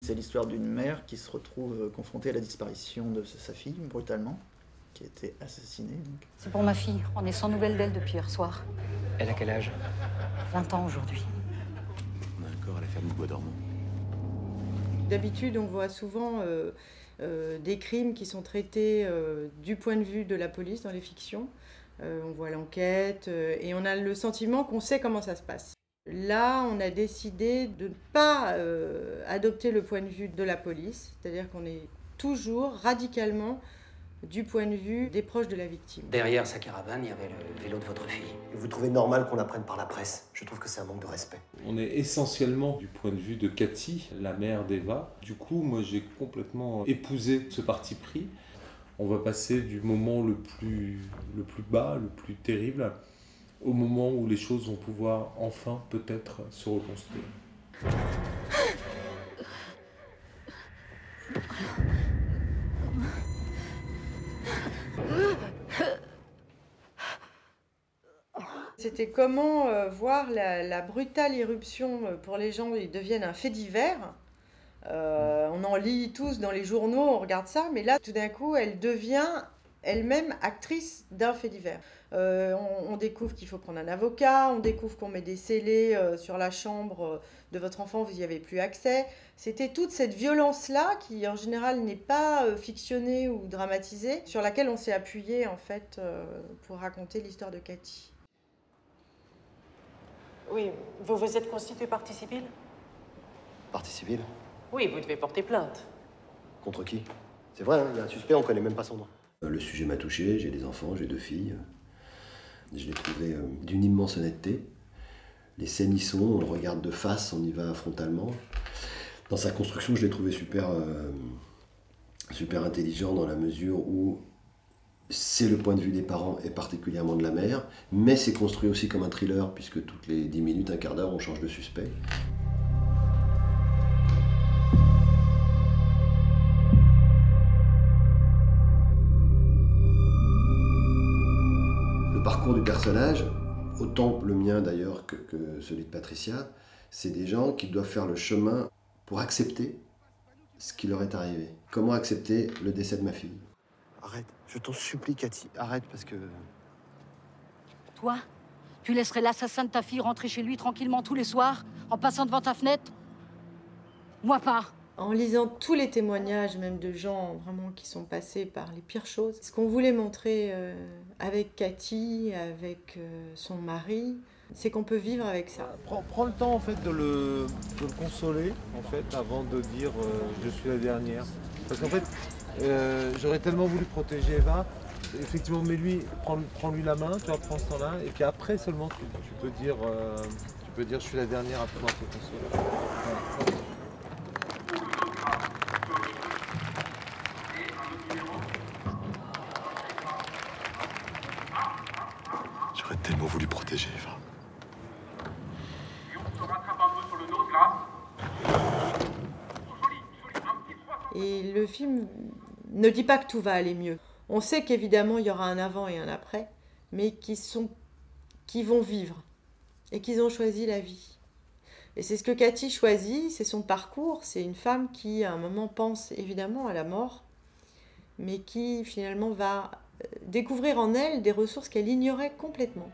C'est l'histoire d'une mère qui se retrouve confrontée à la disparition de sa fille, brutalement, qui a été assassinée. C'est pour ma fille. On est sans nouvelles d'elle depuis hier soir. Elle a quel âge? 20 ans aujourd'hui. On a un corps à la ferme du Bois dormant. D'habitude, on voit souvent des crimes qui sont traités du point de vue de la police dans les fictions. On voit l'enquête et on a le sentiment qu'on sait comment ça se passe. Là, on a décidé de ne pas adopter le point de vue de la police, c'est-à-dire qu'on est toujours radicalement du point de vue des proches de la victime. Derrière sa caravane, il y avait le vélo de votre fille. Et vous trouvez normal qu'on l'apprenne par la presse? Je trouve que c'est un manque de respect. On est essentiellement du point de vue de Cathy, la mère d'Eva. Du coup, moi j'ai complètement épousé ce parti pris. On va passer du moment le plus bas, le plus terrible, au moment où les choses vont pouvoir enfin peut-être se reconstruire. C'était comment voir la brutale irruption pour les gens, ils deviennent un fait divers. On en lit tous dans les journaux, on regarde ça, mais là, tout d'un coup, elle devient elle-même actrice d'un fait divers. On découvre qu'il faut prendre un avocat, on découvre qu'on met des scellés sur la chambre de votre enfant, vous n'y avez plus accès. C'était toute cette violence-là qui, en général, n'est pas fictionnée ou dramatisée, sur laquelle on s'est appuyé, en fait, pour raconter l'histoire de Cathy. Oui, vous vous êtes constitué partie civile? Partie civile? Oui, vous devez porter plainte. Contre qui? C'est vrai, hein, il y a un suspect, on connaît même pas son nom. Le sujet m'a touché, j'ai des enfants, j'ai 2 filles. Je l'ai trouvé d'une immense honnêteté. Les scènes y sont, on le regarde de face, on y va frontalement. Dans sa construction, je l'ai trouvé super intelligent dans la mesure où c'est le point de vue des parents et particulièrement de la mère, mais c'est construit aussi comme un thriller puisque toutes les 10 minutes, un quart d'heure, on change de suspect. Le parcours du personnage, autant le mien d'ailleurs que celui de Patricia, c'est des gens qui doivent faire le chemin pour accepter ce qui leur est arrivé. Comment accepter le décès de ma fille? Arrête, je t'en supplie Cathy, arrête parce que... Toi, tu laisserais l'assassin de ta fille rentrer chez lui tranquillement tous les soirs, en passant devant ta fenêtre? Moi pas. En lisant tous les témoignages, même de gens vraiment qui sont passés par les pires choses, ce qu'on voulait montrer avec Cathy, avec son mari, c'est qu'on peut vivre avec ça. Prends le temps en fait de le consoler en fait avant de dire je suis la dernière. Parce qu'en fait j'aurais tellement voulu protéger Eva. Effectivement, mais lui, prends-lui la main, tu vois, prends ce temps-là, et puis après seulement tu peux dire je suis la dernière à pouvoir te consoler. Voilà. J'aurais tellement voulu protéger Eva. Et le film ne dit pas que tout va aller mieux. On sait qu'évidemment il y aura un avant et un après, mais qui vont vivre et qu'ils ont choisi la vie. Et c'est ce que Cathy choisit, c'est son parcours. C'est une femme qui, à un moment, pense évidemment à la mort, mais qui finalement va découvrir en elle des ressources qu'elle ignorait complètement.